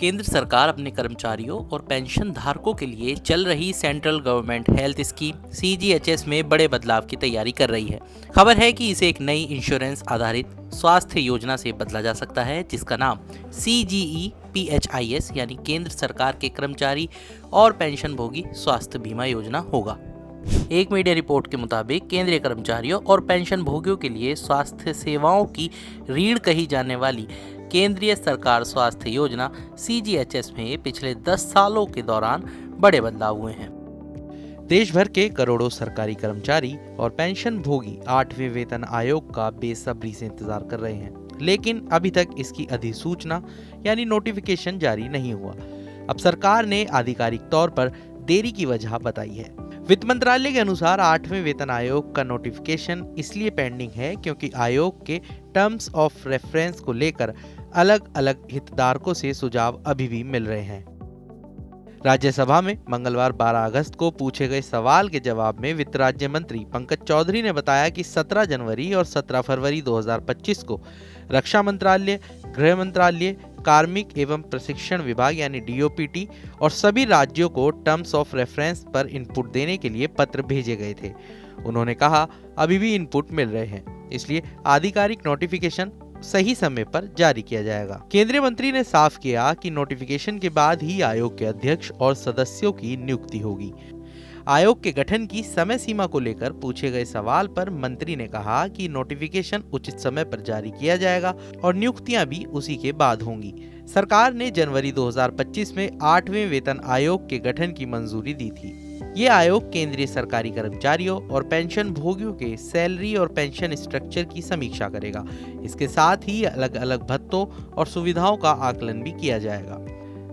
केंद्र सरकार अपने कर्मचारियों और पेंशन धारकों के लिए चल रही central government health scheme CGHS में बड़े बदलाव की तैयारी कर रही है। खबर है कि इसे एक नई इंश्योरेंस आधारित स्वास्थ्य योजना से बदला जा सकता है, जिसका नाम CGEPHIS यानी केंद्र सरकार के कर्मचारी और पेंशन भोगी स्वास्थ्य बीमा योजना होगा। एक मीडिया रिपोर्ट के मुताबिक केंद्रीय कर्मचारियों और पेंशन भोगियों के लिए स्वास्थ्य सेवाओं की रीढ़ कही जाने वाली केंद्रीय सरकार स्वास्थ्य योजना CGHS में पिछले 10 सालों के दौरान बड़े बदलाव हुए हैं। देश भर के करोड़ों सरकारी कर्मचारी और पेंशन भोगी 8वें वेतन आयोग का बेसब्री से इंतजार कर रहे हैं, लेकिन अभी तक इसकी अधिसूचना यानी नोटिफिकेशन जारी नहीं हुआ। अब सरकार ने आधिकारिक तौर पर देरी की वजह बताई है। वित्त मंत्रालय के अनुसार 8वें वेतन आयोग का नोटिफिकेशन इसलिए पेंडिंग है क्योंकि आयोग के टर्म्स ऑफ रेफरेंस को लेकर अलग अलग हितधारकों से सुझाव अभी भी मिल रहे हैं। राज्यसभा में मंगलवार 12 अगस्त को पूछे गए सवाल के जवाब में वित्त राज्य मंत्री पंकज चौधरी ने बताया कि 17 जनवरी और 17 फरवरी 2025 को रक्षा मंत्रालय, गृह मंत्रालय, कार्मिक एवं प्रशिक्षण विभाग यानी DOPT और सभी राज्यों को टर्म्स ऑफ रेफरेंस पर इनपुट देने के लिए पत्र भेजे गए थे। उन्होंने कहा, अभी भी इनपुट मिल रहे हैं, इसलिए आधिकारिक नोटिफिकेशन सही समय पर जारी किया जाएगा। केंद्रीय मंत्री ने साफ किया कि नोटिफिकेशन के बाद ही आयोग के अध्यक्ष और सदस्यों की नियुक्ति होगी। आयोग के गठन की समय सीमा को लेकर पूछे गए सवाल पर मंत्री ने कहा कि नोटिफिकेशन उचित समय पर जारी किया जाएगा और नियुक्तियां भी उसी के बाद होंगी। सरकार ने जनवरी 2025 में 8वें वेतन आयोग के गठन की मंजूरी दी थी। ये आयोग केंद्रीय सरकारी कर्मचारियों और पेंशन भोगियों के सैलरी और पेंशन स्ट्रक्चर की समीक्षा करेगा। इसके साथ ही अलग अलग भत्तों और सुविधाओं का आकलन भी किया जाएगा।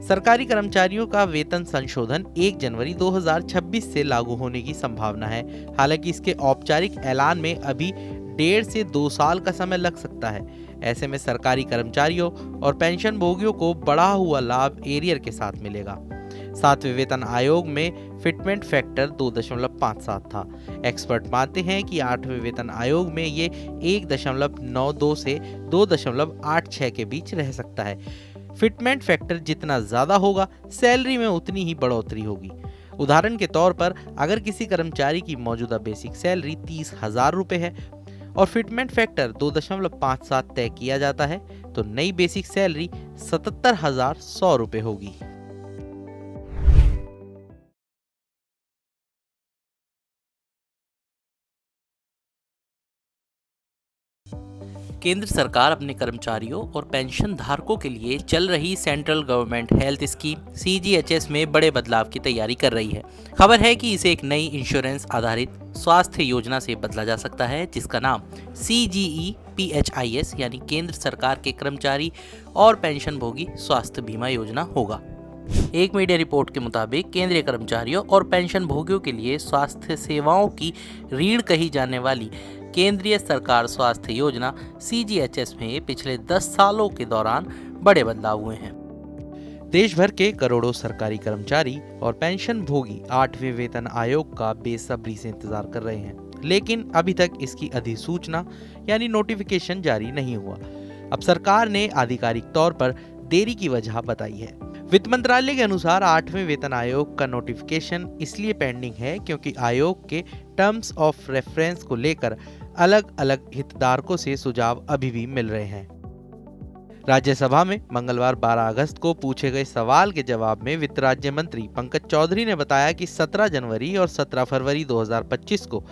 सरकारी कर्मचारियों का वेतन संशोधन 1 जनवरी 2026 से लागू होने की संभावना है। हालांकि इसके औपचारिक ऐलान में अभी 1.5 से 2 साल का समय लग सकता है। ऐसे में सरकारी कर्मचारियों और पेंशन भोगियों को बढ़ा हुआ लाभ एरियर के साथ मिलेगा। 7वें वेतन आयोग में फिटमेंट फैक्टर 2.57 था। एक्सपर्ट मानते हैं कि 8वें वेतन आयोग में ये 1.92 से 2.86 के बीच रह सकता है। फिटमेंट फैक्टर जितना ज्यादा होगा, सैलरी में उतनी ही बढ़ोतरी होगी। उदाहरण के तौर पर अगर किसी कर्मचारी की मौजूदा बेसिक सैलरी 30,000 रुपए है और फिटमेंट फैक्टर 2.57 तय किया जाता है, तो नई बेसिक सैलरी 77,100 रुपए होगी। केंद्र सरकार अपने कर्मचारियों और पेंशन धारकों के लिए चल रही central government health scheme CGHS में बड़े बदलाव की तैयारी कर रही है। खबर है कि इसे एक नई इंश्योरेंस आधारित स्वास्थ्य योजना से बदला जा सकता है, जिसका नाम CGEPHIS यानी केंद्र सरकार के कर्मचारी और पेंशन भोगी स्वास्थ्य बीमा योजना होगा। एक मीडिया रिपोर्ट के मुताबिक केंद्रीय कर्मचारियों और पेंशन भोगियों के लिए स्वास्थ्य सेवाओं की रीढ़ कही जाने वाली केंद्रीय सरकार स्वास्थ्य योजना CGHS में पिछले 10 सालों के दौरान बड़े बदलाव हुए हैं। देश भर के करोड़ों सरकारी कर्मचारी और पेंशन भोगी 8वें वेतन आयोग का बेसब्री से इंतजार कर रहे हैं, लेकिन अभी तक इसकी अधिसूचना यानी नोटिफिकेशन जारी नहीं हुआ। अब सरकार ने आधिकारिक तौर पर देरी की वजह बताई है। वित्त मंत्रालय के अनुसार 8वें वेतन आयोग का नोटिफिकेशन इसलिए पेंडिंग है क्योंकि आयोग के टर्म्स ऑफ रेफरेंस को लेकर अलग अलग हितधारकों से सुझाव अभी भी मिल रहे हैं। राज्यसभा में मंगलवार 12 अगस्त को पूछे गए सवाल के जवाब में वित्त राज्य मंत्री पंकज चौधरी ने बताया कि 17 जनवरी और 17 फरवरी 2025 को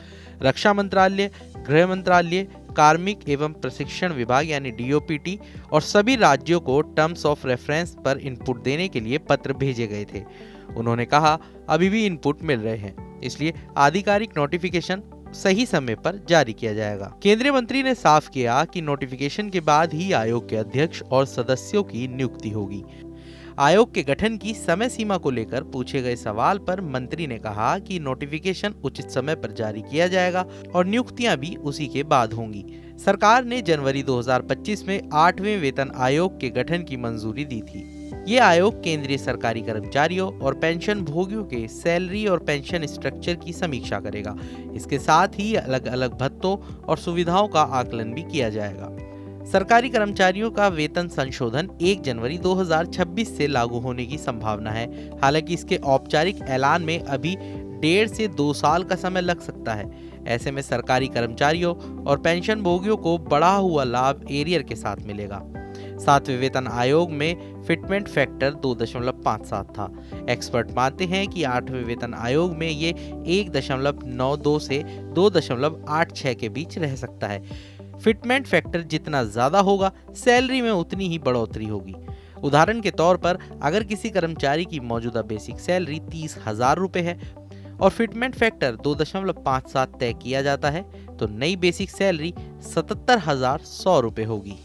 रक्षा मंत्रालय, गृह मंत्रालय, कार्मिक एवं प्रशिक्षण विभाग यानी DOPT और सभी राज्यों को टर्म्स ऑफ रेफरेंस पर इनपुट देने के लिए पत्र भेजे गए थे। उन्होंने कहा, अभी भी इनपुट मिल रहे हैं, इसलिए आधिकारिक नोटिफिकेशन सही समय पर जारी किया जाएगा। केंद्रीय मंत्री ने साफ किया कि नोटिफिकेशन के बाद ही आयोग के अध्यक्ष और सदस्यों की नियुक्ति होगी। आयोग के गठन की समय सीमा को लेकर पूछे गए सवाल पर मंत्री ने कहा कि नोटिफिकेशन उचित समय पर जारी किया जाएगा और नियुक्तियां भी उसी के बाद होंगी। सरकार ने जनवरी 2025 में 8वें वेतन आयोग के गठन की मंजूरी दी थी। ये आयोग केंद्रीय सरकारी कर्मचारियों और पेंशन भोगियों के सैलरी और पेंशन स्ट्रक्चर की समीक्षा करेगा। इसके साथ ही अलग अलग भत्तों और सुविधाओं का आकलन भी किया जाएगा। सरकारी कर्मचारियों का वेतन संशोधन 1 जनवरी 2026 से लागू होने की संभावना है। हालांकि इसके औपचारिक ऐलान में अभी 1.5 से 2 साल का समय लग सकता है। ऐसे में सरकारी कर्मचारियों और पेंशन भोगियों को बढ़ा हुआ लाभ एरियर के साथ मिलेगा। 7वें वेतन आयोग में फिटमेंट फैक्टर 2.57 था। एक्सपर्ट मानते हैं कि 8वें वेतन आयोग में ये 1.92 से 2.86 के बीच रह सकता है। फिटमेंट फैक्टर जितना ज्यादा होगा, सैलरी में उतनी ही बढ़ोतरी होगी। उदाहरण के तौर पर अगर किसी कर्मचारी की मौजूदा बेसिक सैलरी 30,000 रुपए है और फिटमेंट फैक्टर 2.57 तय किया जाता है तो नई बेसिक सैलरी 77,100 रुपए होगी।